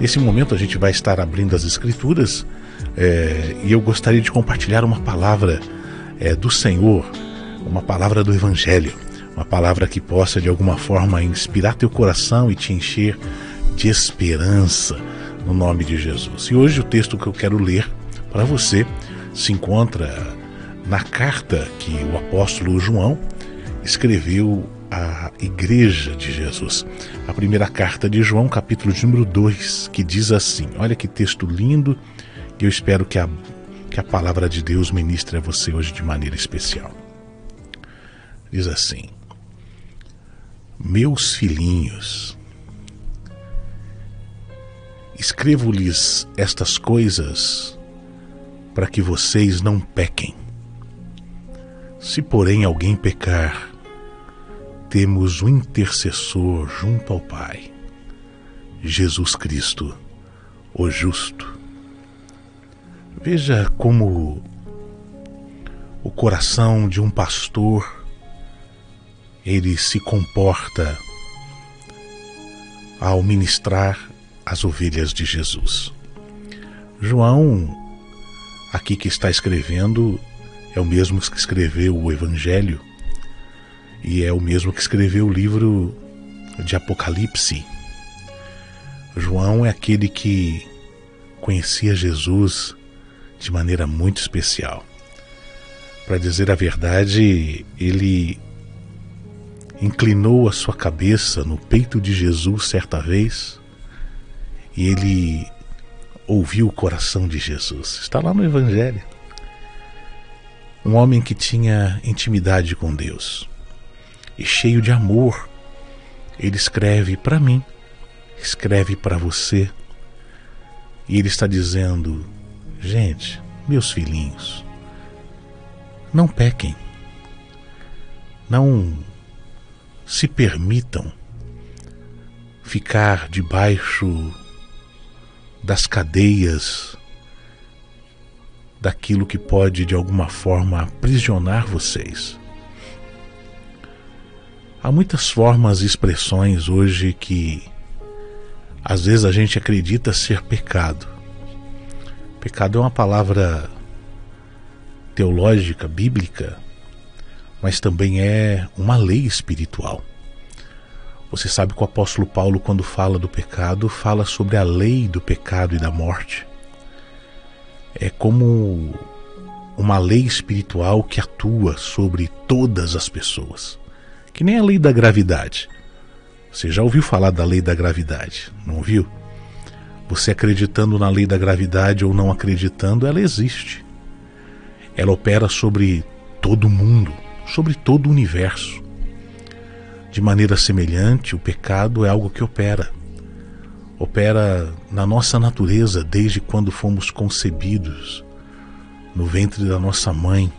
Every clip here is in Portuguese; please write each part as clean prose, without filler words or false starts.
Nesse momento a gente vai estar abrindo as Escrituras e eu gostaria de compartilhar uma palavra do Senhor, uma palavra do Evangelho, uma palavra que possa de alguma forma inspirar teu coração e te encher de esperança no nome de Jesus. E hoje o texto que eu quero ler para você se encontra na carta que o apóstolo João escreveu à Igreja de Jesus. A primeira carta de João, capítulo de número 2, que diz assim, olha que texto lindo, e eu espero que a palavra de Deus ministre a você hoje de maneira especial. Diz assim: meus filhinhos, escrevo-lhes estas coisas para que vocês não pequem. Se porém alguém pecar, temos um intercessor junto ao Pai, Jesus Cristo, o justo. Veja como o coração de um pastor, ele se comporta ao ministrar as ovelhas de Jesus. João, aqui que está escrevendo, é o mesmo que escreveu o Evangelho e é o mesmo que escreveu o livro de Apocalipse. João é aquele que conhecia Jesus de maneira muito especial. Para dizer a verdade, ele inclinou a sua cabeça no peito de Jesus certa vez e ele ouviu o coração de Jesus. Está lá no Evangelho. Um homem que tinha intimidade com Deus e cheio de amor, ele escreve para mim, escreve para você, e ele está dizendo: gente, meus filhinhos, não pequem, não se permitam ficar debaixo das cadeias daquilo que pode de alguma forma aprisionar vocês. Há muitas formas e expressões hoje que às vezes a gente acredita ser pecado. Pecado é uma palavra teológica, bíblica, mas também é uma lei espiritual. Você sabe que o apóstolo Paulo, quando fala do pecado, fala sobre a lei do pecado e da morte. É como uma lei espiritual que atua sobre todas as pessoas. Que nem a lei da gravidade. Você já ouviu falar da lei da gravidade, não ouviu? Você acreditando na lei da gravidade ou não acreditando, ela existe. Ela opera sobre todo mundo, sobre todo o universo. De maneira semelhante, o pecado é algo que opera na nossa natureza desde quando fomos concebidos no ventre da nossa mãe.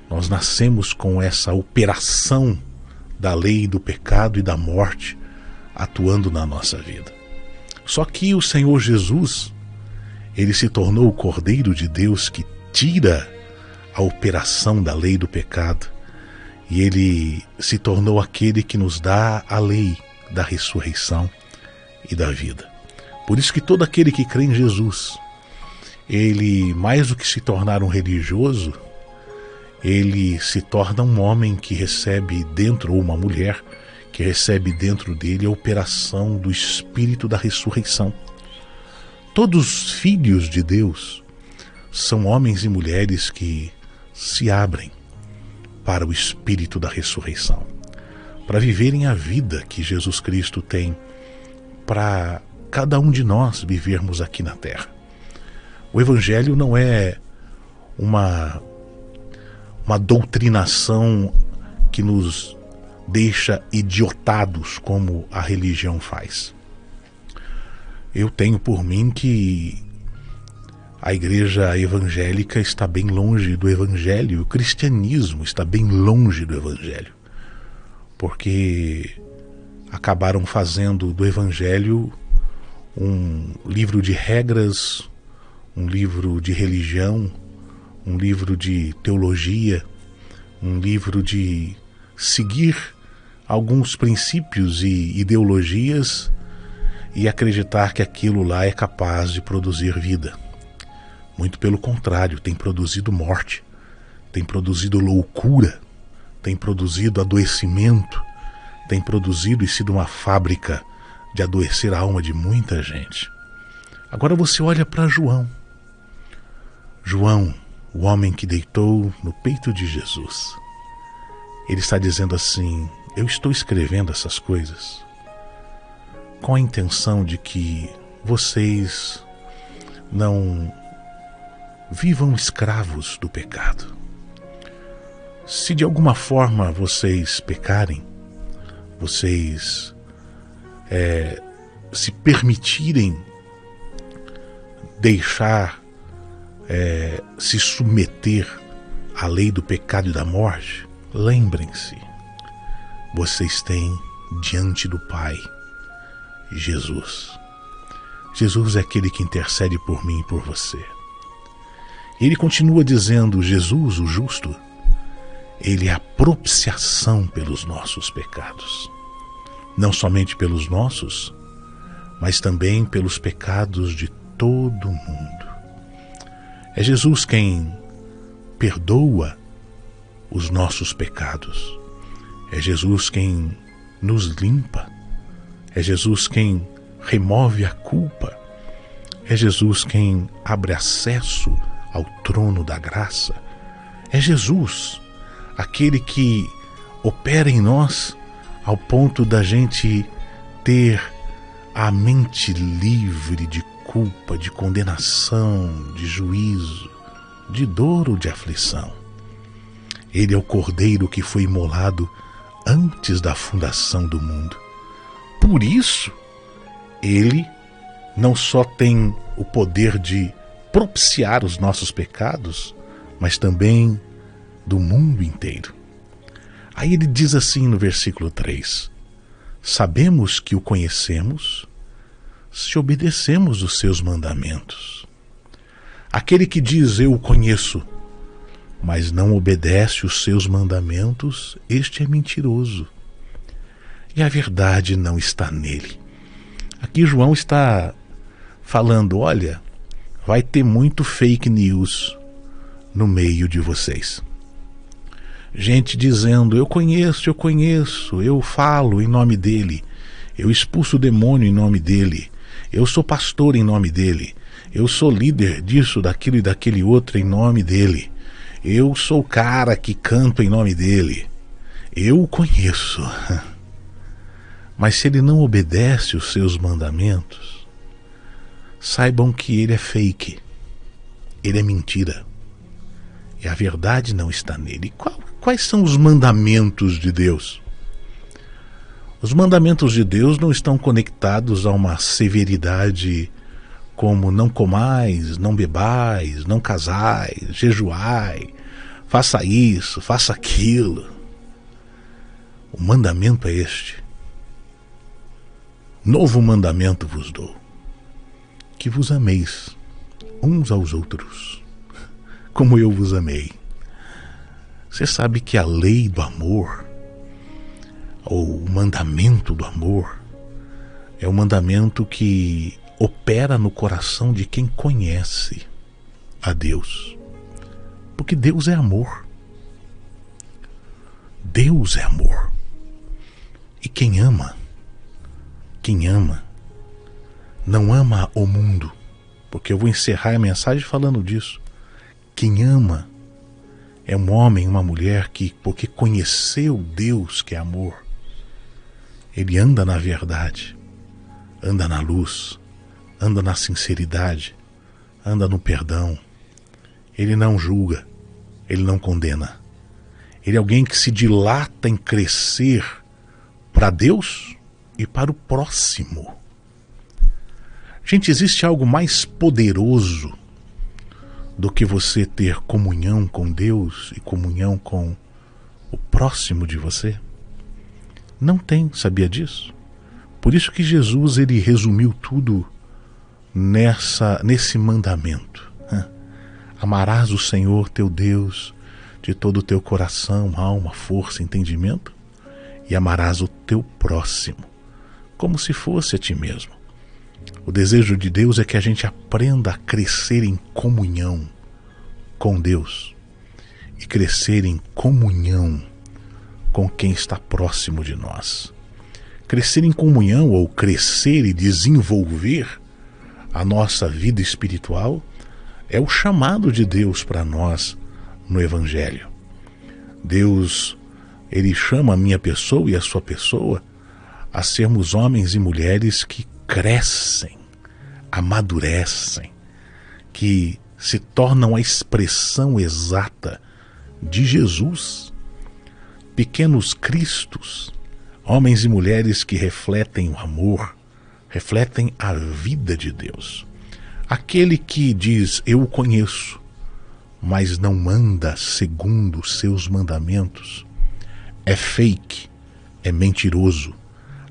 Nós nascemos com essa operação da lei do pecado e da morte atuando na nossa vida. Só que o Senhor Jesus, ele se tornou o Cordeiro de Deus que tira a operação da lei do pecado, e ele se tornou aquele que nos dá a lei da ressurreição e da vida. Por isso que todo aquele que crê em Jesus, ele, mais do que se tornar um religioso, ele se torna um homem que recebe dentro, ou uma mulher que recebe dentro dele a operação do Espírito da ressurreição. Todos os filhos de Deus são homens e mulheres que se abrem para o Espírito da ressurreição, para viverem a vida que Jesus Cristo tem para cada um de nós vivermos aqui na terra. O Evangelho não é uma doutrinação que nos deixa idiotados como a religião faz. Eu tenho por mim que a igreja evangélica está bem longe do Evangelho, o cristianismo está bem longe do Evangelho, porque acabaram fazendo do Evangelho um livro de regras, um livro de religião, um livro de teologia, um livro de seguir alguns princípios e ideologias e acreditar que aquilo lá é capaz de produzir vida. Muito pelo contrário, tem produzido morte, tem produzido loucura, tem produzido adoecimento, tem produzido e sido uma fábrica de adoecer a alma de muita gente. Agora você olha para João. João, o homem que deitou no peito de Jesus. Ele está dizendo assim: eu estou escrevendo essas coisas com a intenção de que vocês não vivam escravos do pecado. Se de alguma forma vocês pecarem, vocês se permitirem deixar se submeter à lei do pecado e da morte, lembrem-se, vocês têm diante do Pai Jesus. Jesus é aquele que intercede por mim e por você. Ele continua dizendo: Jesus, o justo, ele é a propiciação pelos nossos pecados. Não somente pelos nossos, mas também pelos pecados de todo mundo. É Jesus quem perdoa os nossos pecados. É Jesus quem nos limpa. É Jesus quem remove a culpa. É Jesus quem abre acesso ao trono da graça. É Jesus, aquele que opera em nós ao ponto da gente ter a mente livre de culpa, de condenação, de juízo, de dor ou de aflição. Ele é o Cordeiro que foi imolado antes da fundação do mundo. Por isso, ele não só tem o poder de propiciar os nossos pecados, mas também do mundo inteiro. Aí ele diz assim no versículo 3: sabemos que o conhecemos se obedecemos os seus mandamentos. Aquele que diz eu o conheço, mas não obedece os seus mandamentos, este é mentiroso, e a verdade não está nele. Aqui João está falando: olha, vai ter muito fake news no meio de vocês. Gente dizendo: eu conheço, eu falo em nome dele, eu expulso o demônio em nome dele, eu sou pastor em nome dele, eu sou líder disso, daquilo e daquele outro em nome dele, eu sou o cara que canto em nome dele, eu o conheço. Mas se ele não obedece os seus mandamentos, saibam que ele é fake, ele é mentira, e a verdade não está nele. Quais são os mandamentos de Deus? Os mandamentos de Deus não estão conectados a uma severidade como não comais, não bebais, não casais, jejuai, faça isso, faça aquilo. O mandamento é este: novo mandamento vos dou, que vos ameis uns aos outros, como eu vos amei. Você sabe que a lei do amor, ou o mandamento do amor, é o mandamento que opera no coração de quem conhece a Deus. Porque Deus é amor. Deus é amor. E quem ama, não ama o mundo. Porque eu vou encerrar a mensagem falando disso. Quem ama é um homem, uma mulher que, porque conheceu Deus que é amor, ele anda na verdade, anda na luz, anda na sinceridade, anda no perdão. Ele não julga, ele não condena. Ele é alguém que se dilata em crescer para Deus e para o próximo. Gente, existe algo mais poderoso do que você ter comunhão com Deus e comunhão com o próximo de você? Não tem, sabia disso? Por isso que Jesus, ele resumiu tudo nesse mandamento. Amarás o Senhor teu Deus de todo o teu coração, alma, força, entendimento, e amarás o teu próximo como se fosse a ti mesmo. O desejo de Deus é que a gente aprenda a crescer em comunhão com Deus e crescer em comunhão com quem está próximo de nós. Crescer em comunhão ou crescer e desenvolver a nossa vida espiritual é o chamado de Deus para nós no Evangelho. Deus, Ele chama a minha pessoa e a sua pessoa a sermos homens e mulheres que crescem, amadurecem, que se tornam a expressão exata de Jesus. Pequenos cristos, homens e mulheres que refletem o amor, refletem a vida de Deus. Aquele que diz, eu o conheço, mas não anda segundo os seus mandamentos, é fake, é mentiroso.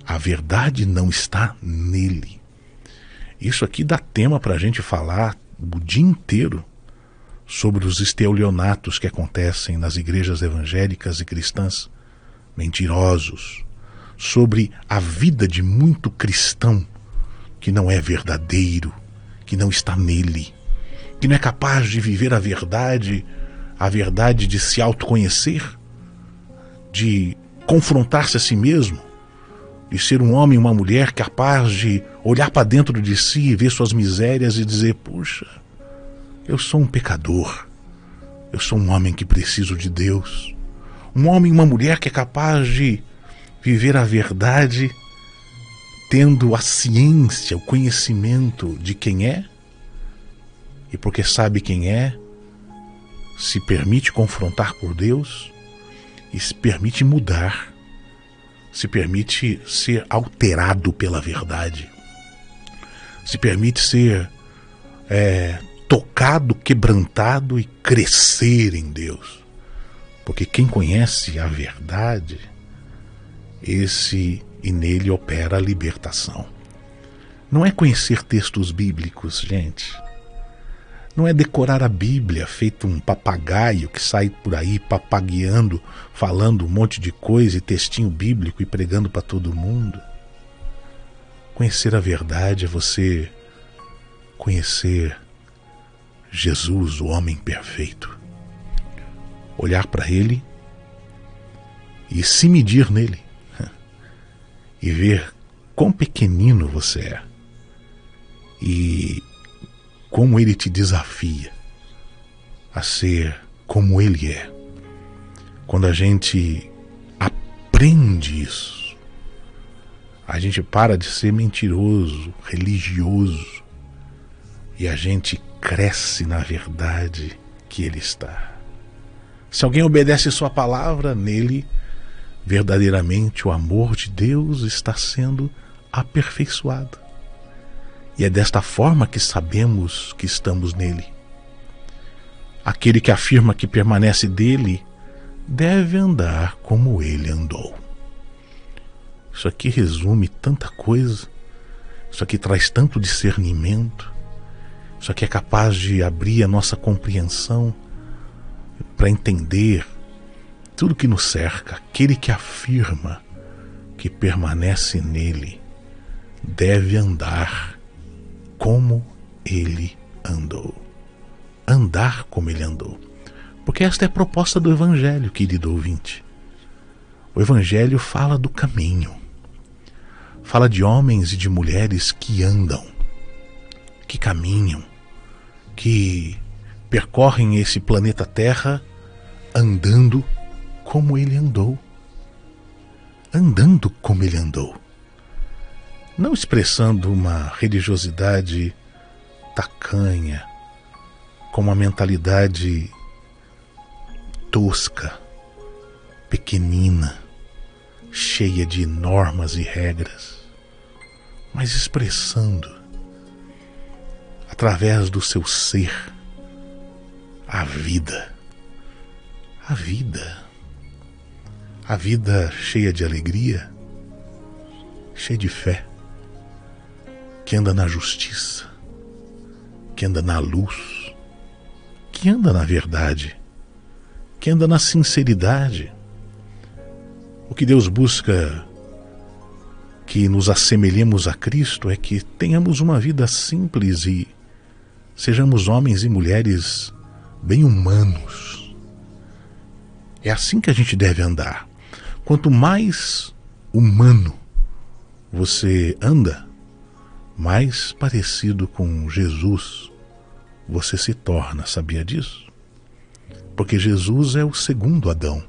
A verdade não está nele. Isso aqui dá tema para a gente falar o dia inteiro sobre os estelionatos que acontecem nas igrejas evangélicas e cristãs, mentirosos, sobre a vida de muito cristão que não é verdadeiro, que não está nele, que não é capaz de viver a verdade de se autoconhecer, de confrontar-se a si mesmo, de ser um homem e uma mulher capaz de olhar para dentro de si e ver suas misérias e dizer, puxa, eu sou um pecador, eu sou um homem que preciso de Deus, um homem e uma mulher que é capaz de viver a verdade tendo a ciência, o conhecimento de quem é, e porque sabe quem é, se permite confrontar por Deus e se permite mudar, se permite ser alterado pela verdade, se permite ser tocado, quebrantado e crescer em Deus. Porque quem conhece a verdade, esse e nele opera a libertação. Não é conhecer textos bíblicos, gente. Não é decorar a Bíblia feito um papagaio que sai por aí papagueando, falando um monte de coisa e textinho bíblico e pregando para todo mundo. Conhecer a verdade é você conhecer Jesus, o homem perfeito. Olhar para ele e se medir nele. E ver quão pequenino você é. E como ele te desafia a ser como ele é. Quando a gente aprende isso, a gente para de ser mentiroso, religioso, e a gente cresce na verdade que ele está. Se alguém obedece sua palavra, nele, verdadeiramente o amor de Deus está sendo aperfeiçoado. E é desta forma que sabemos que estamos nele. Aquele que afirma que permanece dele deve andar como ele andou. Isso aqui resume tanta coisa. Isso aqui traz tanto discernimento. Isso aqui é capaz de abrir a nossa compreensão para entender tudo que nos cerca. Aquele que afirma que permanece nele deve andar como ele andou. Andar como ele andou. Porque esta é a proposta do Evangelho, querido ouvinte. O Evangelho fala do caminho. Fala de homens e de mulheres que andam, que caminham, que percorrem esse planeta Terra andando como ele andou. Andando como ele andou. Não expressando uma religiosidade tacanha, com uma mentalidade tosca, pequenina, cheia de normas e regras, mas expressando, através do seu ser, a vida. A vida. A vida cheia de alegria, cheia de fé, que anda na justiça, que anda na luz, que anda na verdade, que anda na sinceridade. O que Deus busca que nos assemelhemos a Cristo é que tenhamos uma vida simples e sejamos homens e mulheres bem humanos. É assim que a gente deve andar. Quanto mais humano você anda, mais parecido com Jesus você se torna. Sabia disso? Porque Jesus é o segundo Adão.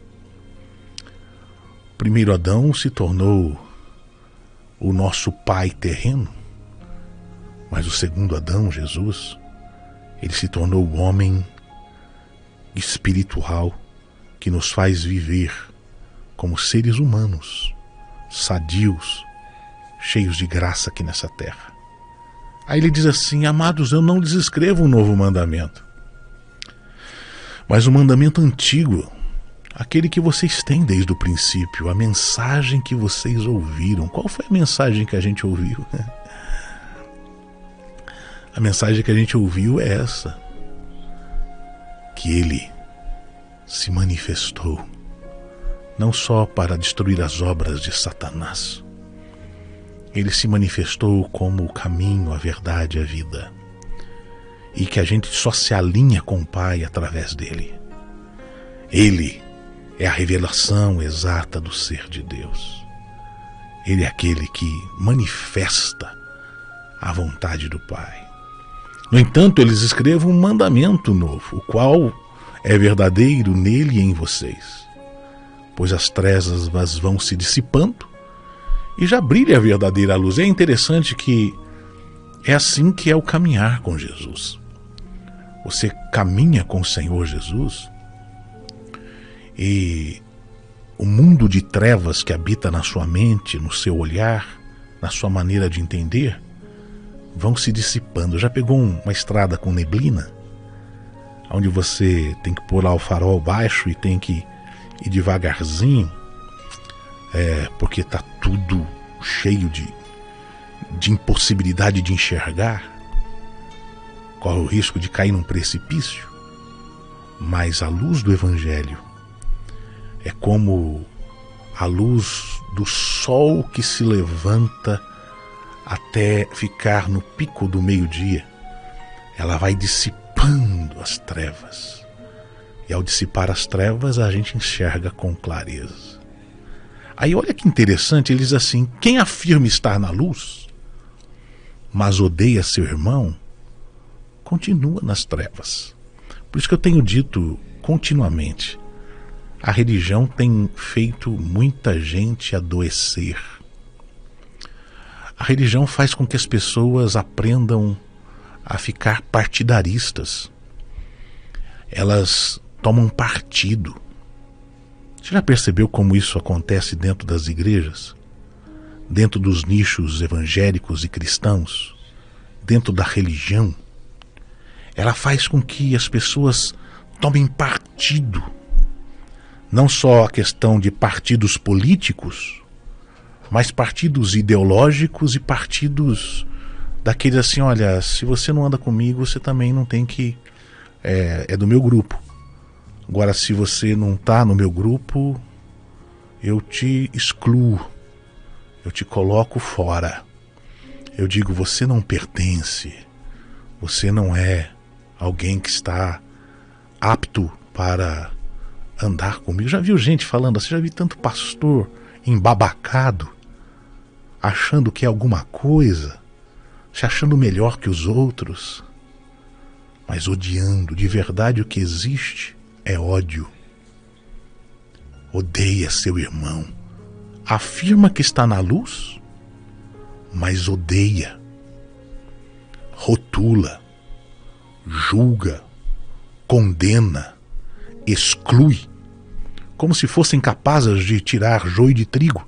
O primeiro Adão se tornou o nosso pai terreno, mas o segundo Adão, Jesus, ele se tornou o homem espiritual que nos faz viver como seres humanos, sadios, cheios de graça aqui nessa terra. Aí ele diz assim: amados, eu não lhes escrevo um novo mandamento, mas o mandamento antigo, aquele que vocês têm desde o princípio, a mensagem que vocês ouviram. Qual foi a mensagem que a gente ouviu? A mensagem que a gente ouviu é essa: que ele se manifestou não só para destruir as obras de Satanás, ele se manifestou como o caminho, a verdade e a vida, e que a gente só se alinha com o Pai através dele. Ele é a revelação exata do ser de Deus. Ele é aquele que manifesta a vontade do Pai. No entanto, eles escrevem um mandamento novo, o qual é verdadeiro nele e em vocês, pois as trevas vão se dissipando e já brilha a verdadeira luz. É interessante que é assim que é o caminhar com Jesus. Você caminha com o Senhor Jesus e o mundo de trevas que habita na sua mente, no seu olhar, na sua maneira de entender, vão se dissipando. Já pegou uma estrada com neblina, onde você tem que pôr lá o farol baixo e tem que ir devagarzinho, porque está tudo cheio de impossibilidade de enxergar, corre o risco de cair num precipício. Mas a luz do Evangelho é como a luz do sol que se levanta até ficar no pico do meio-dia. Ela vai dissipando as trevas, e ao dissipar as trevas a gente enxerga com clareza. Aí olha que interessante, ele diz assim: quem afirma estar na luz, mas odeia seu irmão, continua nas trevas. Por isso que eu tenho dito continuamente, a religião tem feito muita gente adoecer. A religião faz com que as pessoas aprendam a ficar partidaristas. Elas tomam partido. Você já percebeu como isso acontece dentro das igrejas? Dentro dos nichos evangélicos e cristãos? Dentro da religião? Ela faz com que as pessoas tomem partido. Não só a questão de partidos políticos, mas partidos ideológicos e partidos daqueles assim: olha, se você não anda comigo, você também não tem que... é do meu grupo. Agora, se você não está no meu grupo, eu te excluo, eu te coloco fora. Eu digo, você não pertence, você não é alguém que está apto para andar comigo. Já viu gente falando assim? Já vi tanto pastor embabacado, achando que é alguma coisa, se achando melhor que os outros, mas odiando. De verdade, o que existe é ódio. Odeia seu irmão. Afirma que está na luz, mas odeia. Rotula, julga, condena, exclui, como se fossem capazes de tirar joio de trigo.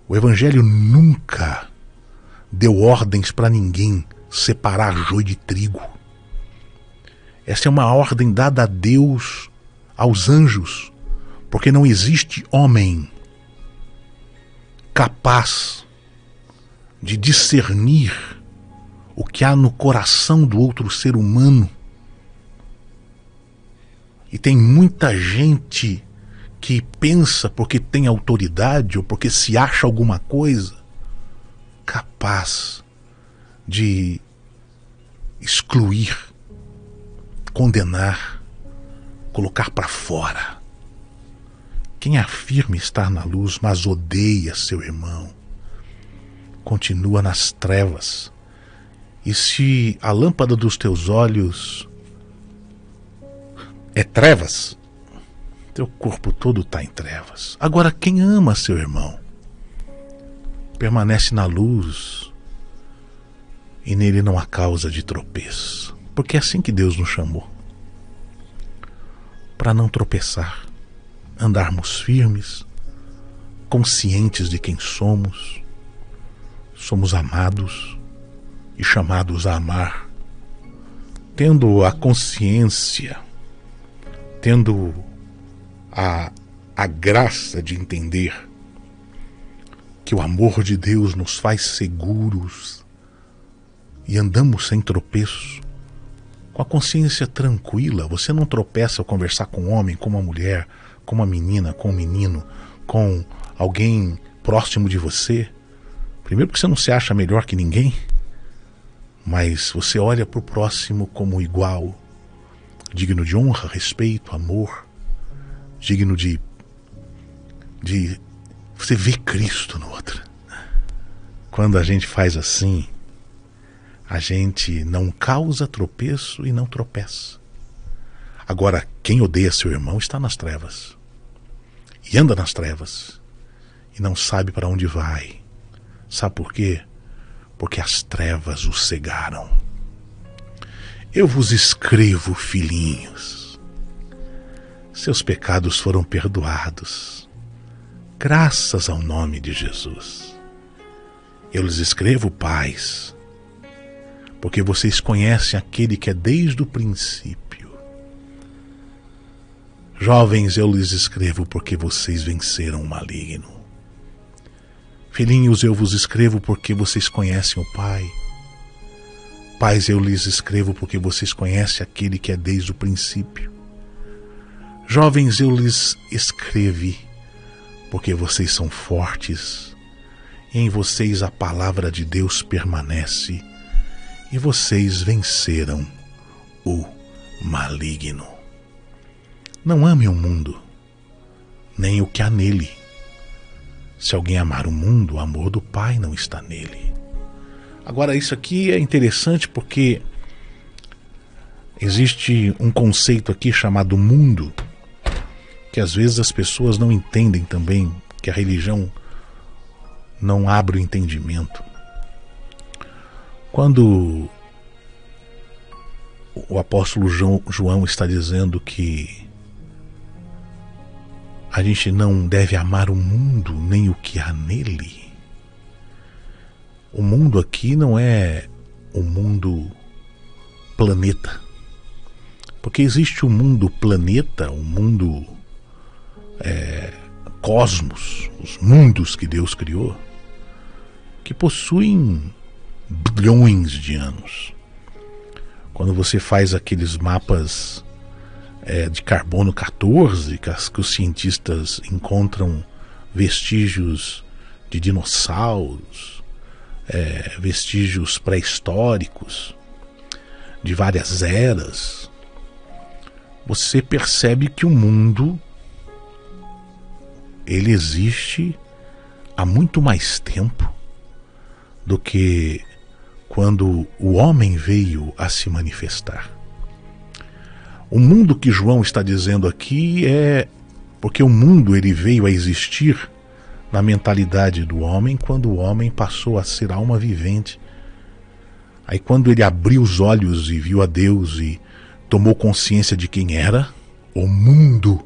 O Evangelho nunca deu ordens para ninguém separar joio de trigo. Essa é uma ordem dada a Deus, aos anjos, porque não existe homem capaz de discernir o que há no coração do outro ser humano. E tem muita gente que pensa, porque tem autoridade ou porque se acha alguma coisa, capaz de excluir, condenar, colocar para fora. Quem afirma estar na luz, mas odeia seu irmão, continua nas trevas. E se a lâmpada dos teus olhos é trevas, teu corpo todo está em trevas. Agora, quem ama seu irmão permanece na luz, e nele não há causa de tropeço, porque é assim que Deus nos chamou, para não tropeçar, andarmos firmes, conscientes de quem somos. Somos amados e chamados a amar, tendo a consciência, tendo a graça de entender que o amor de Deus nos faz seguros e andamos sem tropeço, com a consciência tranquila. Você não tropeça ao conversar com um homem, com uma mulher, com uma menina, com um menino, com alguém próximo de você. Primeiro porque você não se acha melhor que ninguém, mas você olha para o próximo como igual, digno de honra, respeito, amor, digno de você ver Cristo no outro. Quando a gente faz assim, a gente não causa tropeço e não tropeça. Agora, quem odeia seu irmão está nas trevas, e anda nas trevas, e não sabe para onde vai. Sabe por quê? Porque as trevas o cegaram. Eu vos escrevo, filhinhos, seus pecados foram perdoados, graças ao nome de Jesus. Eu lhes escrevo, pais, porque vocês conhecem aquele que é desde o princípio. Jovens, eu lhes escrevo porque vocês venceram o maligno. Filhinhos, eu vos escrevo porque vocês conhecem o Pai. Pais, eu lhes escrevo porque vocês conhecem aquele que é desde o princípio. Jovens, eu lhes escrevi porque vocês são fortes, e em vocês a palavra de Deus permanece, e vocês venceram o maligno. Não ame o mundo, nem o que há nele. Se alguém amar o mundo, o amor do Pai não está nele. Agora, isso aqui é interessante porque existe um conceito aqui chamado mundo, que às vezes as pessoas não entendem também, que a religião não abre o entendimento. Quando o apóstolo João está dizendo que a gente não deve amar o mundo nem o que há nele, o mundo aqui não é o mundo planeta, porque existe o mundo planeta, o mundo cosmos, os mundos que Deus criou, que possuem bilhões de anos. Quando você faz aqueles mapas de carbono 14, que os cientistas encontram vestígios de dinossauros, vestígios pré-históricos, de várias eras, você percebe que o mundo ele existe há muito mais tempo do que quando o homem veio a se manifestar. O mundo que João está dizendo aqui é porque o mundo ele veio a existir na mentalidade do homem quando o homem passou a ser alma vivente. Aí quando ele abriu os olhos e viu a Deus e tomou consciência de quem era, o mundo,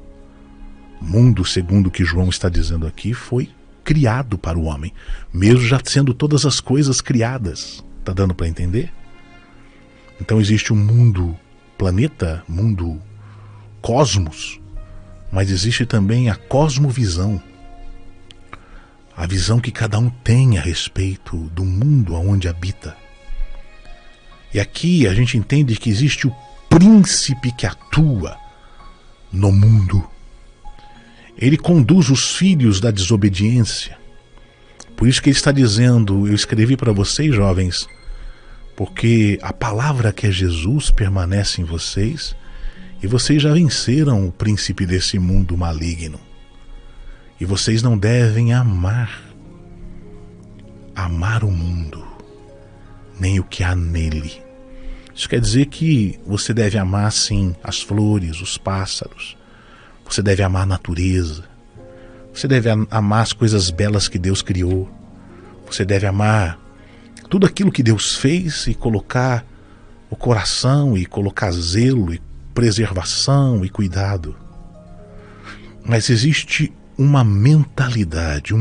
segundo o que João está dizendo aqui, foi criado para o homem, mesmo já sendo todas as coisas criadas. Está dando para entender? Então existe um mundo planeta, mundo cosmos, mas existe também a cosmovisão, a visão que cada um tem a respeito do mundo onde habita. E aqui a gente entende que existe o príncipe que atua no mundo. Ele conduz os filhos da desobediência, Por isso que ele está dizendo, eu escrevi para vocês, jovens, porque a palavra que é Jesus permanece em vocês e vocês já venceram o príncipe desse mundo maligno. E vocês não devem amar o mundo, nem o que há nele. Isso quer dizer que você deve amar, sim, as flores, os pássaros. Você deve amar a natureza. Você deve amar as coisas belas que Deus criou. Você deve amar tudo aquilo que Deus fez e colocar o coração e colocar zelo e preservação e cuidado. Mas existe uma mentalidade, um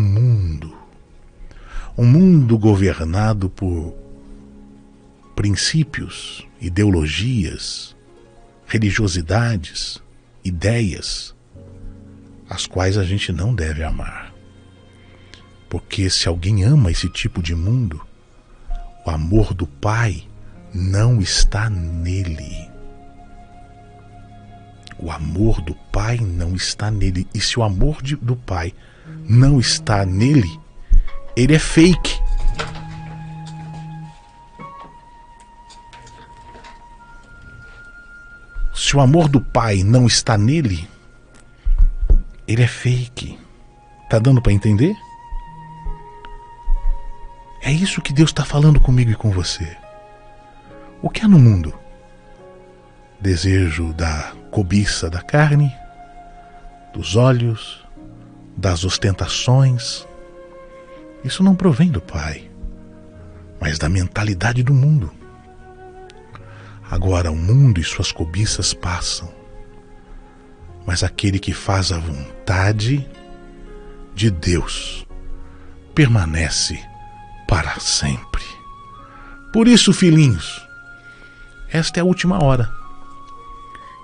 mundo governado por princípios, ideologias, religiosidades, ideias, as quais a gente não deve amar. Porque se alguém ama esse tipo de mundo, o amor do Pai não está nele. O amor do Pai não está nele. E se o amor do Pai não está nele, ele é fake. Se o amor do Pai não está nele, ele é fake. Tá dando para entender? É isso que Deus está falando comigo e com você. O que há no mundo? Desejo da cobiça da carne, dos olhos, das ostentações. Isso não provém do Pai, mas da mentalidade do mundo. Agora o mundo e suas cobiças passam, mas aquele que faz a vontade de Deus permanece para sempre. Por isso, filhinhos, esta é a última hora.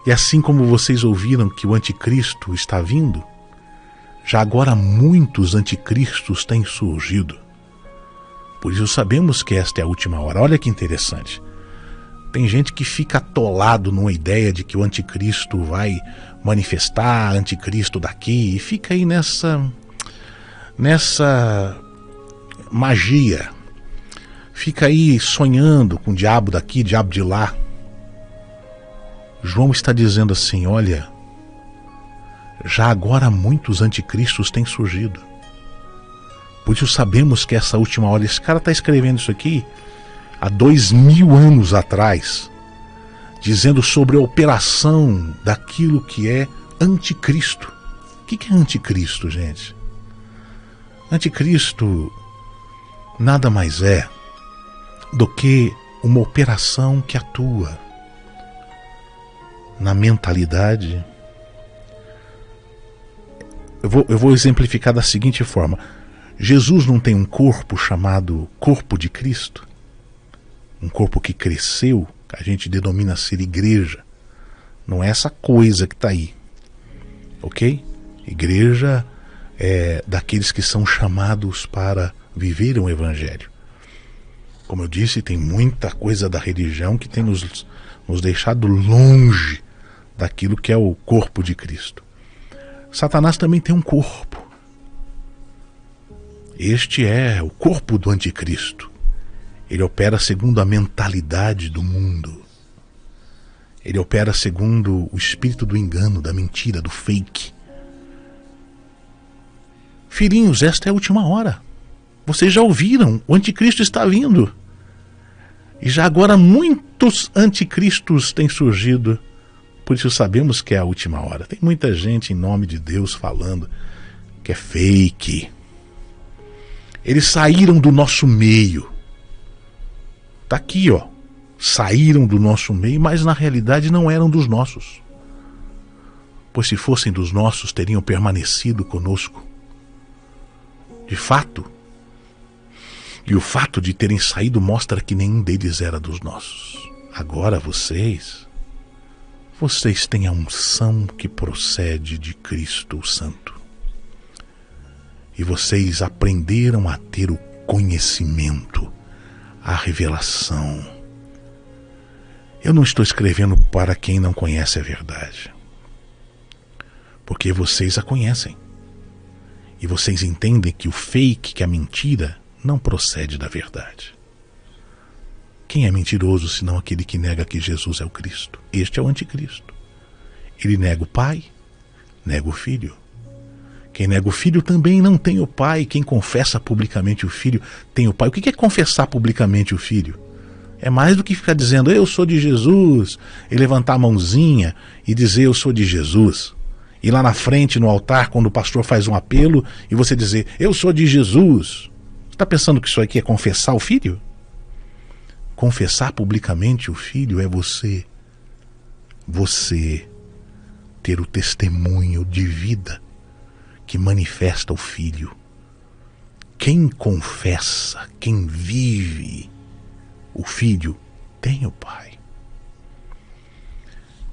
E assim como vocês ouviram que o anticristo está vindo, já agora muitos anticristos têm surgido. Por isso sabemos que esta é a última hora. Olha que interessante. Tem gente que fica atolado numa ideia de que o anticristo vai manifestar, anticristo daqui, e fica aí nessa magia. Fica aí sonhando com o diabo daqui, diabo de lá. João está dizendo assim, olha, já agora muitos anticristos têm surgido. Por isso sabemos que essa última hora, esse cara está escrevendo isso aqui há 2000 anos atrás, dizendo sobre a operação daquilo que é anticristo. O que é anticristo, gente? Anticristo nada mais é do que uma operação que atua na mentalidade. Eu vou exemplificar da seguinte forma. Jesus não tem um corpo chamado corpo de Cristo? Um corpo que cresceu, que a gente denomina ser igreja. Não é essa coisa que está aí. Ok? Igreja é daqueles que são chamados para viver um evangelho. Como eu disse, tem muita coisa da religião que tem nos deixado longe daquilo que é o corpo de Cristo. Satanás também tem um corpo. Este é o corpo do anticristo. Ele opera segundo a mentalidade do mundo. Ele opera segundo o espírito do engano, da mentira, do fake. Filhinhos, esta é a última hora. Vocês já ouviram, o anticristo está vindo. E já agora muitos anticristos têm surgido. Por isso sabemos que é a última hora. Tem muita gente em nome de Deus falando que é fake. Eles saíram do nosso meio. Está aqui, ó. Saíram do nosso meio, mas na realidade não eram dos nossos. Pois se fossem dos nossos, teriam permanecido conosco. De fato. E o fato de terem saído mostra que nenhum deles era dos nossos. Agora vocês têm a unção que procede de Cristo o Santo. E vocês aprenderam a ter o conhecimento, a revelação. Eu não estou escrevendo para quem não conhece a verdade, porque vocês a conhecem. E vocês entendem que o fake, que a mentira, não procede da verdade. Quem é mentiroso senão aquele que nega que Jesus é o Cristo? Este é o anticristo. Ele nega o Pai, nega o Filho. Quem nega o Filho também não tem o Pai. Quem confessa publicamente o Filho tem o Pai. O que é confessar publicamente o Filho? É mais do que ficar dizendo eu sou de Jesus, e levantar a mãozinha e dizer eu sou de Jesus. E lá na frente, no altar, quando o pastor faz um apelo, e você dizer eu sou de Jesus. Você está pensando que isso aqui é confessar o Filho? Confessar publicamente o Filho é você ter o testemunho de vida que manifesta o Filho. Quem confessa, quem vive o Filho, tem o Pai.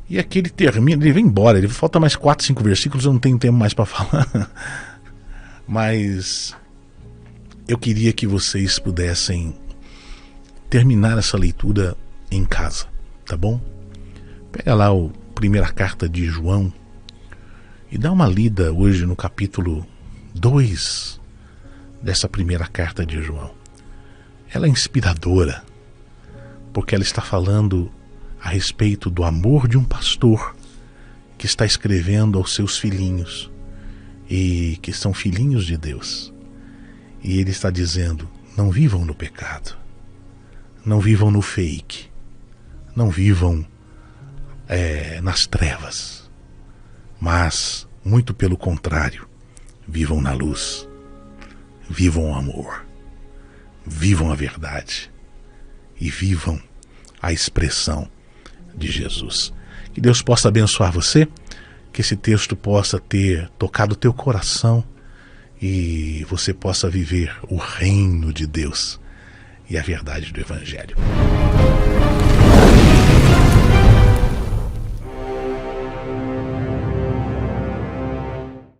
E aqui ele termina, ele vem embora, ele falta mais 4, 5 versículos, eu não tenho tempo mais para falar. Mas eu queria que vocês pudessem terminar essa leitura em casa, tá bom? Pega lá a primeira carta de João e dá uma lida hoje no capítulo 2 dessa primeira carta de João. Ela é inspiradora, porque ela está falando a respeito do amor de um pastor que está escrevendo aos seus filhinhos, e que são filhinhos de Deus. E ele está dizendo, não vivam no pecado, não vivam no fake, não vivam nas trevas, mas, muito pelo contrário, vivam na luz, vivam o amor, vivam a verdade e vivam a expressão de Jesus. Que Deus possa abençoar você, que esse texto possa ter tocado o teu coração e você possa viver o reino de Deus e a verdade do Evangelho.